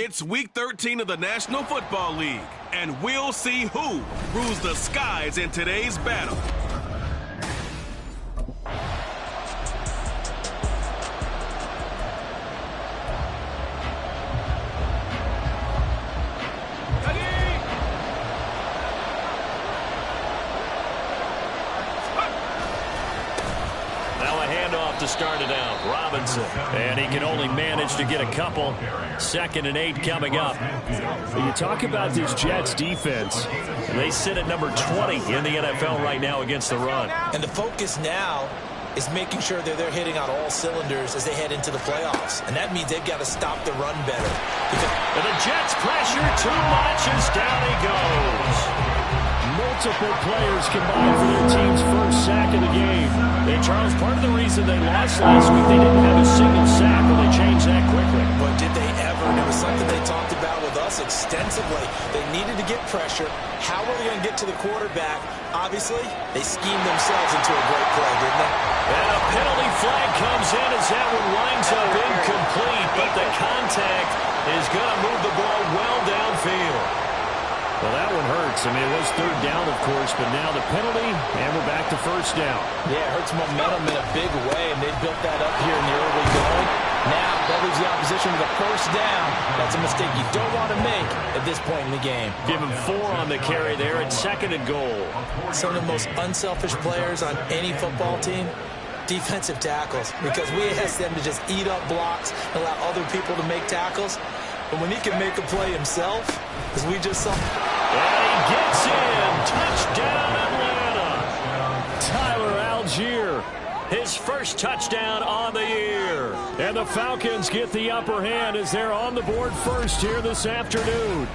It's Week 13 of the National Football League, and we'll see who rules the skies in today's battle. To start it out, Robinson. And he can only manage to get a couple. 2nd and 8 coming up. You talk about this Jets defense. They sit at number 20 in the NFL right now against the run. And the focus now is making sure that they're hitting on all cylinders as they head into the playoffs. And that means they've got to stop the run better. And the Jets pressure too much as down he goes. Multiple players combined for their team's first sack of the game. And Charles, part of the reason they lost last week, they didn't have a single sack. Well, they changed that quickly. But did they ever? And it was something they talked about with us extensively. They needed to get pressure. How were they going to get to the quarterback? Obviously, they schemed themselves into a great play, didn't they? And a penalty flag comes in as that one winds up incomplete. But the contact is going to move the ball well downfield. Well, that one hurts. I mean, it was 3rd down, of course, but now the penalty, and we're back to 1st down. Yeah, it hurts momentum in a big way, and they built that up here in the early going. Now, that leaves the opposition with a 1st down. That's a mistake you don't want to make at this point in the game. Give him 4 on the carry there at 2nd and goal. Some of the most unselfish players on any football team, defensive tackles, because we ask them to just eat up blocks and allow other people to make tackles. But when he can make a play himself, as we just saw. And he gets in. Touchdown, Atlanta. Tyler Algier. His first touchdown on the year. And the Falcons get the upper hand as they're on the board first here this afternoon.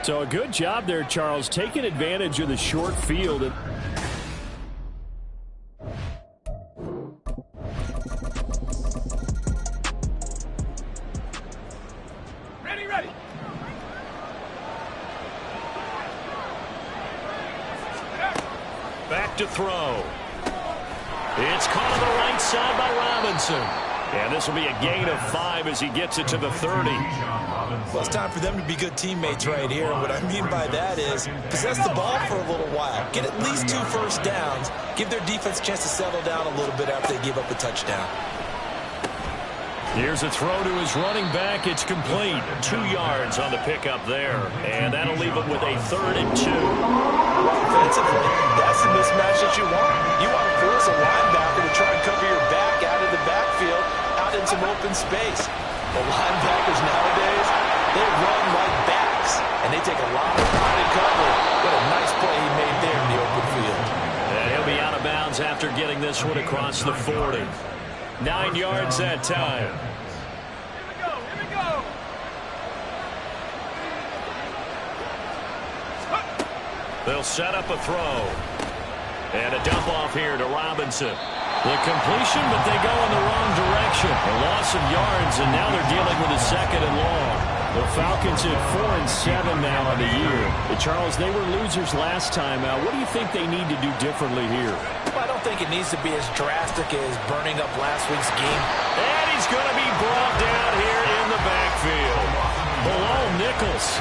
So a good job there, Charles, taking advantage of the short field. Back to throw. It's caught on the right side by Robinson. And this will be a gain of 5 as he gets it to the 30. Well, it's time for them to be good teammates right here. And what I mean by that is possess the ball for a little while. Get at least 2 first downs. Give their defense a chance to settle down a little bit after they give up a touchdown. Here's a throw to his running back. It's complete. 2 yards on the pickup there. And that'll leave him with a 3rd and 2. Offensively, that's the mismatch that you want. You want to force a linebacker to try and cover your back out of the backfield, out in some open space. The linebackers nowadays, they run like backs, and they take a lot of pride in cover. What a nice play he made there in the open field. And he'll be out of bounds after getting this one across the 40. 9 yards that time. Here we go. They'll set up a throw. And a dump off here to Robinson. The completion, but they go in the wrong direction. A loss of yards, and now they're dealing with a 2nd and long. The Falcons at 4-7 now on the year. Charles, they were losers last time out. What do you think they need to do differently here? Well, I don't think it needs to be as drastic as burning up last week's game. And he's going to be brought down here in the backfield. Below Nichols,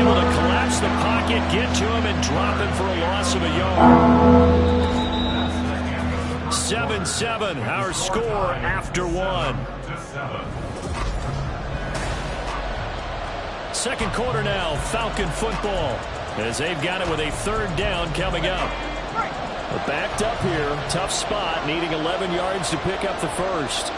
able to collapse the pocket, get to him, and drop him for a loss of a yard. 7-7, our score after 1. Second quarter now, Falcon football, as they've got it with a 3rd down coming up. But backed up here, tough spot, needing 11 yards to pick up the first.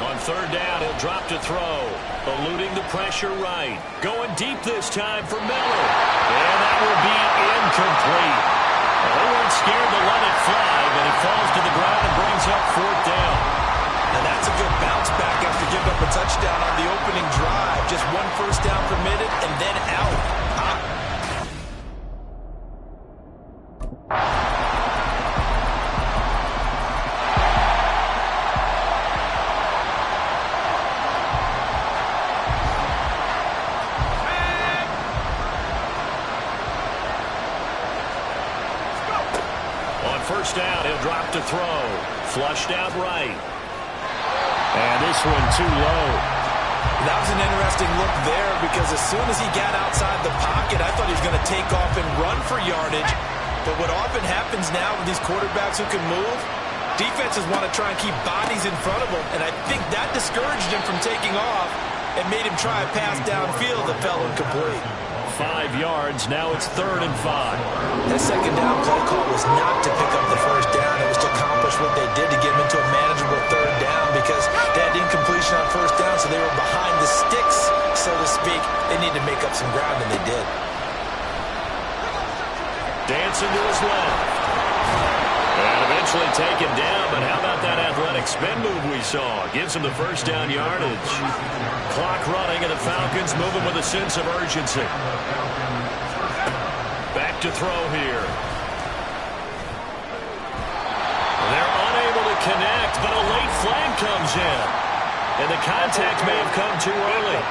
On 3rd down, he'll drop to throw, eluding the pressure right. Going deep this time for Miller. And that will be incomplete. Well, they weren't scared to let it fly, but it falls to the ground and brings up 4th down. And that's a good bounce back after giving up a touchdown on the opening drive. Just 1 first down permitted and then out. On 1st down, he'll drop to throw. Flushed out right. And this one too low. That was an interesting look there because as soon as he got outside the pocket, I thought he was going to take off and run for yardage. But what often happens now with these quarterbacks who can move, defenses want to try and keep bodies in front of them, and I think that discouraged him from taking off and made him try a pass downfield that fell incomplete. 5 yards, now it's 3rd and 5. That second down play call was not to pick up the first down. It was to accomplish what they did to get him into a manageable 3rd down because they had incompletion on first down, so they were behind the sticks, so to speak. They needed to make up some ground, and they did. Dancing to his left. And eventually taken down, but how about that athletic spin move we saw? Gives him the first down yardage. Clock running, and the Falcons moving with a sense of urgency. Back to throw here. They're unable to connect, but a late flag comes in. And the contact may have come too early.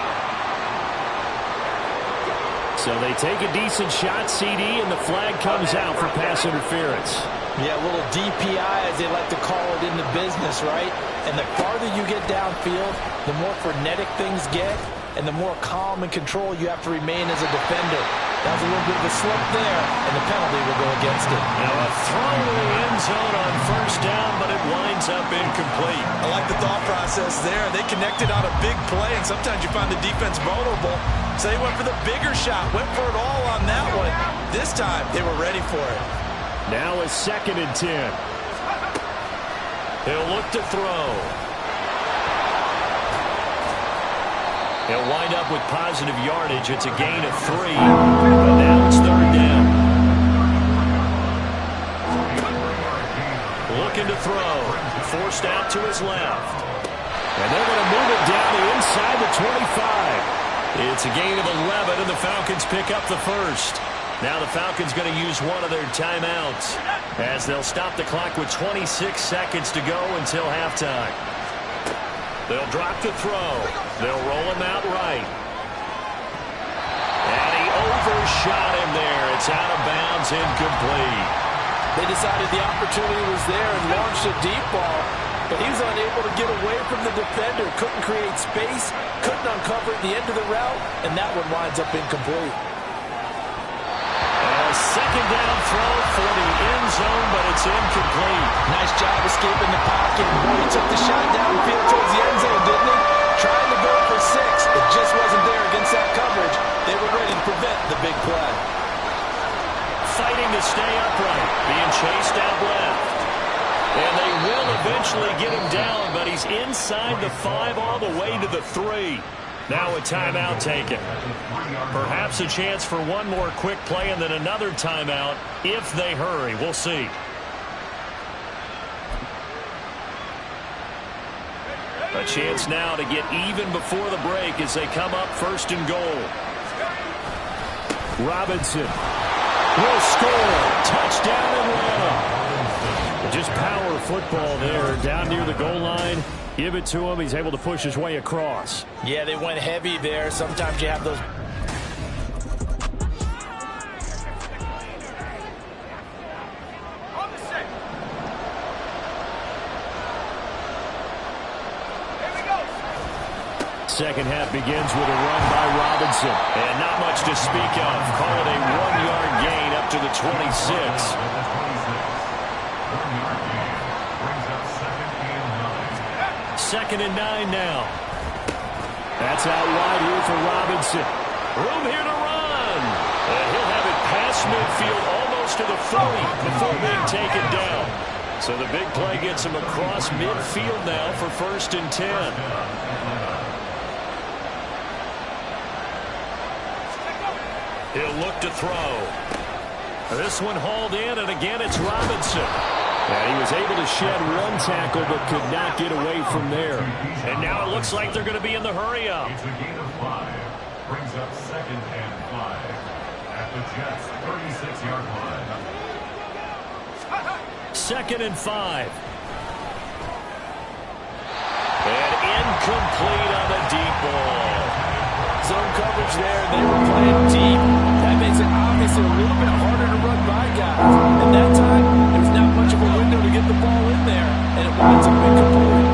So they take a decent shot, CD, and the flag comes out for pass interference. Yeah, a little DPI, as they like to call it in the business, right? And the farther you get downfield, the more frenetic things get, and the more calm and control you have to remain as a defender. That was a little bit of a slip there, and the penalty will go against it. Now a throw to the end zone on first down, but it winds up incomplete. I like the thought process there. They connected on a big play, and sometimes you find the defense vulnerable. So they went for the bigger shot, went for it all on that one. This time, they were ready for it. Now it's 2nd and 10. He'll look to throw. He'll wind up with positive yardage. It's a gain of 3, but now it's 3rd down. Looking to throw. Forced out to his left. And they're going to move it down the inside the 25. It's a gain of 11, and the Falcons pick up the first. Now the Falcons going to use one of their timeouts as they'll stop the clock with 26 seconds to go until halftime. They'll drop the throw. They'll roll him out right. And he overshot him there. It's out of bounds, incomplete. They decided the opportunity was there and launched a deep ball, but he was unable to get away from the defender. Couldn't create space, couldn't uncover at the end of the route, and that one winds up incomplete. A second down throw for the end zone, but it's incomplete. Nice job escaping the pocket. Boy, he took the shot downfield towards the end zone, didn't he? Trying to go for 6. It just wasn't there against that coverage. They were ready to prevent the big play. Fighting to stay upright, being chased out left. And they will eventually get him down, but he's inside the 5 all the way to the 3. Now a timeout taken. Perhaps a chance for one more quick play and then another timeout if they hurry. We'll see. A chance now to get even before the break as they come up 1st and goal. Robinson will score. Touchdown Atlanta. Just power football there down near the goal line. Give it to him. He's able to push his way across. Yeah, they went heavy there. Sometimes you have those. On the 6. Here we go. Second half begins with a run by Robinson. And not much to speak of. Call it a 1-yard gain up to the 26. 2nd and 9 now. That's out wide here for Robinson. Room here to run. And he'll have it past midfield almost to the 40 before being taken down. So the big play gets him across midfield now for 1st and 10. He'll look to throw. This one hauled in, and again it's Robinson. And he was able to shed one tackle but could not get away from there. And now it looks like they're going to be in the hurry-up. It's a gain of 5. Brings up 2nd and 5 at the Jets' 36-yard line. 2nd and 5. And incomplete on the deep ball. Zone coverage there. They were playing deep. That makes it obviously a little bit harder to run by guys. And that time, there's not much of a window to get the ball in there. And it winds up incomplete.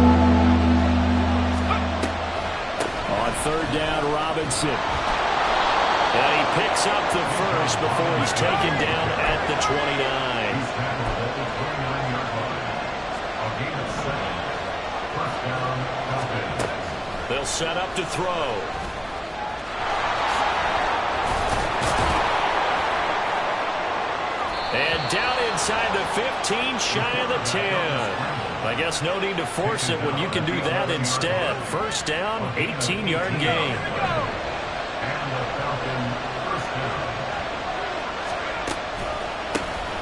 On third down, Robinson. And he picks up the first before he's taken down at the 29. He's tackled at the 29-yard line. A gain of 7. First down, Falcons. They'll set up to throw. And down inside the 15, shy of the 10. I guess no need to force it when you can do that instead. First down, 18-yard gain. And the Falcons first down.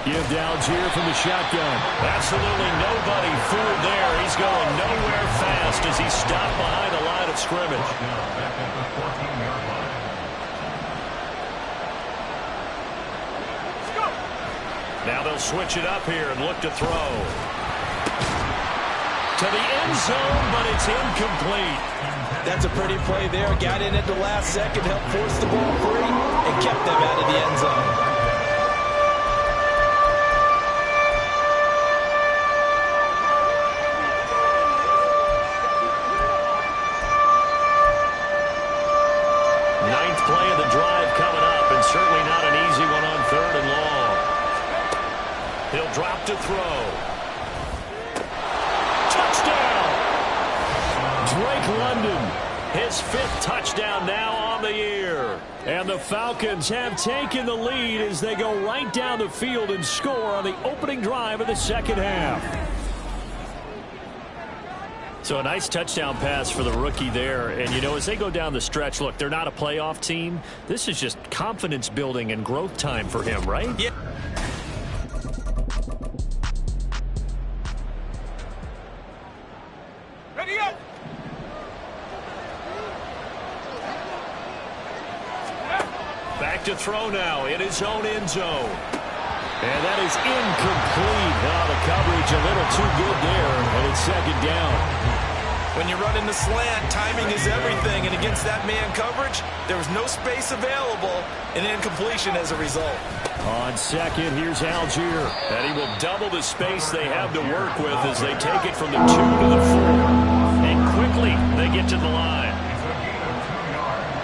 Give to Algier from the shotgun. Absolutely nobody fooled there. He's going nowhere fast as he's stopped behind the line of scrimmage. Down back at the 14-yard line. Now they'll switch it up here and look to throw. To the end zone, but it's incomplete. That's a pretty play there. Got in at the last second, helped force the ball free, and kept them out of the end zone. Ninth play of the drive coming up, and certainly not an easy one on third and long. He'll drop to throw. Touchdown! Drake London. His 5th touchdown now on the year. And the Falcons have taken the lead as they go right down the field and score on the opening drive of the second half. So a nice touchdown pass for the rookie there. And, you know, as they go down the stretch, look, they're not a playoff team. This is just confidence building and growth time for him, right? Yeah. Ready up! Back to throw now in his own end zone. And that is incomplete. Now the coverage a little too good there, and it's second down. When you're running the slant, timing is everything, and against that man coverage, there was no space available, and incompletion as a result. On second, here's Algier. And he will double the space they have to work with as they take it from the 2 to the 4. And quickly, they get to the line. It's a gain of 2 yards.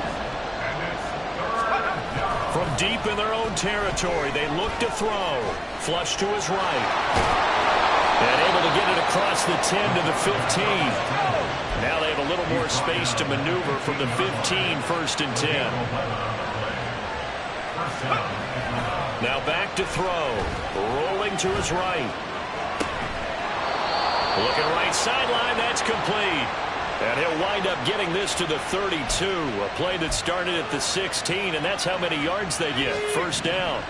And it's third down. From deep in their own territory, they look to throw. Flush to his right. And able to get it across the 10 to the 15. Now they have a little more space to maneuver from the 15, first and 10. Now back to throw. Rolling to his right. Looking right sideline, that's complete. And he'll wind up getting this to the 32. A play that started at the 16, and that's how many yards they get. First down.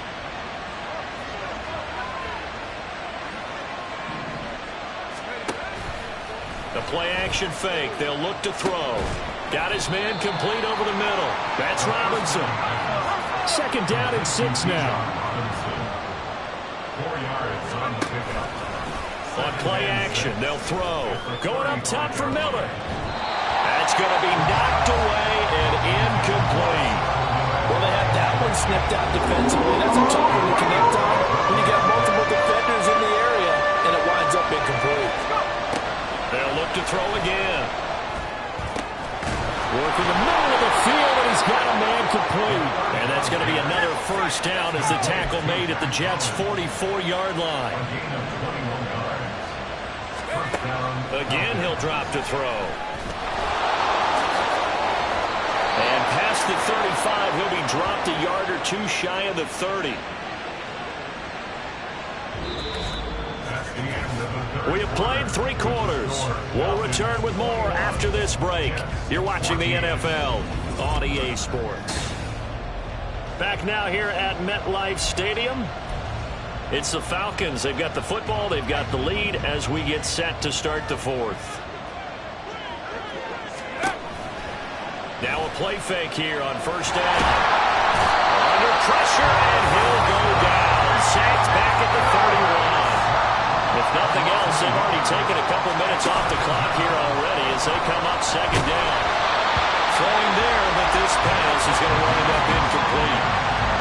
The play action fake. They'll look to throw. Got his man complete over the middle. That's Robinson. Second down and 6 now. 4 yards on the pickup. On play action, they'll throw. Going up top for Miller. That's going to be knocked away and incomplete. Well, they had that one snipped out defensively. That's a tough one to connect on when you got multiple defenders in the area, and it winds up incomplete. They'll look to throw again. Working the middle of the field, and he's got a man complete. And that's going to be another first down as the tackle made at the Jets' 44-yard line. A gain of 21 yards. First down. Again, he'll drop to throw. And past the 35, he'll be dropped a yard or two shy of the 30. That's the end of the third. We have played 3 quarters. We'll return with more after this break. You're watching the NFL on EA Sports. Back now here at MetLife Stadium. It's the Falcons. They've got the football. They've got the lead as we get set to start the 4th. Now a play fake here on first down. Under pressure, and he'll go down. Sacked back at the 31. If nothing else, they've already taken a couple minutes off the clock here already as they come up second down. Throwing there, but this pass is going to wind up incomplete.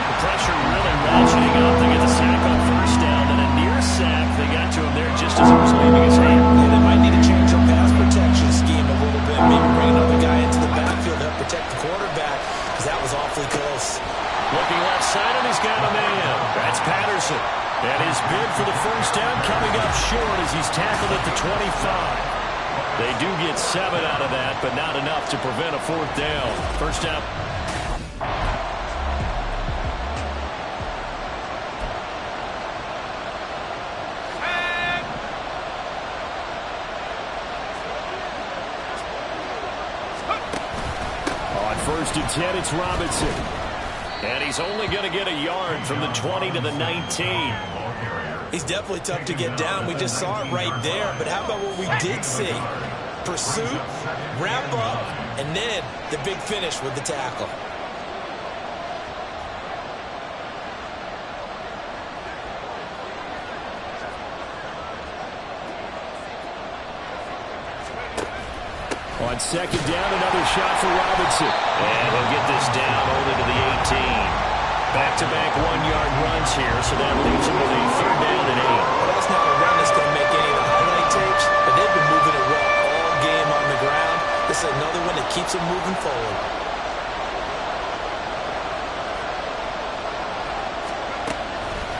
The pressure really ratcheting up. They get the sack on first down, and a near sack. They got to him there just as he was leaving his hand. Yeah, they might need to change their pass protection scheme a little bit. Maybe bring another guy into the backfield to help outside, and he's got a man. That's Patterson. And his bid for the first down coming up short as he's tackled at the 25. They do get 7 out of that, but not enough to prevent a fourth down. First down. On 1st and 10, it's Robinson. And he's only going to get a yard from the 20 to the 19. He's definitely tough to get down. We just saw it right there. But how about what we did see? Pursuit, wrap up, and then the big finish with the tackle. On 2nd down, another shot for Robinson. And he'll get this down only to the 18. Back-to-back 1-yard runs here, so that leaves him with a 3rd down and 8. Well, that's not a run that's going to make any of the highlight tapes, but they've been moving it well all game on the ground. This is another one that keeps them moving forward.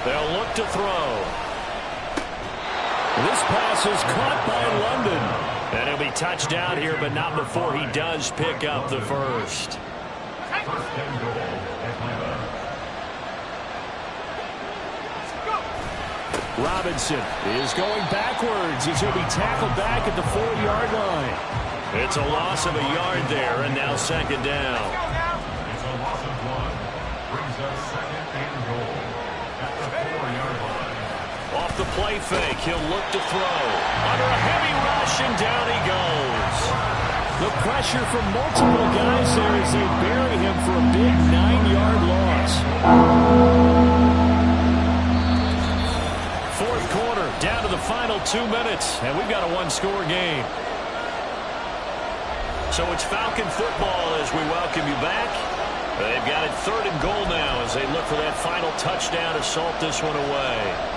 They'll look to throw. This pass is caught by London. And he'll be touched down here, but not before he does pick up the first. First and goal, Atlanta. Robinson is going backwards. He's going to be tackled back at the 4-yard line. It's a loss of a yard there, and now 2nd down. It's a loss of 1. Brings us 2nd and goal at the 4-yard line. Off the play fake, he'll look to throw. Under a heavy rush, and down he goes. The pressure from multiple guys there as they bury him for a big 9-yard loss. 4th quarter, down to the final 2 minutes, and we've got a 1-score game. So it's Falcon football as we welcome you back. They've got it 3rd and goal now as they look for that final touchdown to salt this one away.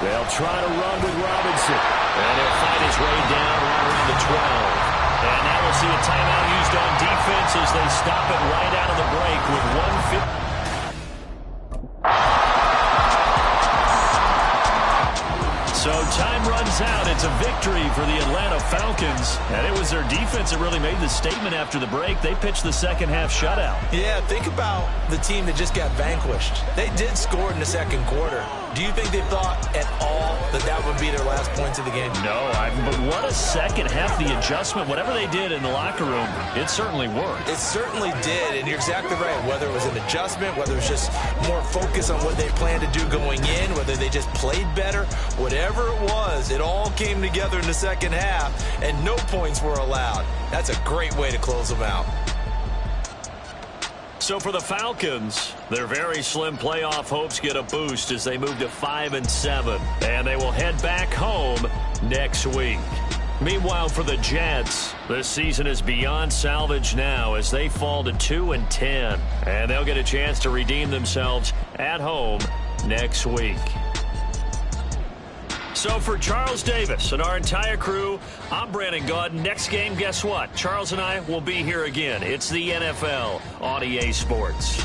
They'll try to run with Robinson. And he'll fight his way down right around the 12. And now we'll see a timeout used on defense as they stop it right out of the break with 1:50. So time runs out. It's a victory for the Atlanta Falcons. And it was their defense that really made the statement after the break. They pitched the second-half shutout. Yeah, think about the team that just got vanquished. They did score in the 2nd quarter. Do you think they thought at all that that would be their last points of the game? No, but what a second half. The adjustment, whatever they did in the locker room, it certainly worked. It certainly did, and you're exactly right. Whether it was an adjustment, whether it was just more focus on what they planned to do going in, whether they just played better, whatever it was, it all came together in the 2nd half, and no points were allowed. That's a great way to close them out. So for the Falcons, their very slim playoff hopes get a boost as they move to 5-7, and they will head back home next week. Meanwhile, for the Jets, this season is beyond salvage now as they fall to 2-10, and they'll get a chance to redeem themselves at home next week. So for Charles Davis and our entire crew, I'm Brandon Gaudin. Next game, guess what? Charles and I will be here again. It's the NFL on EA Sports.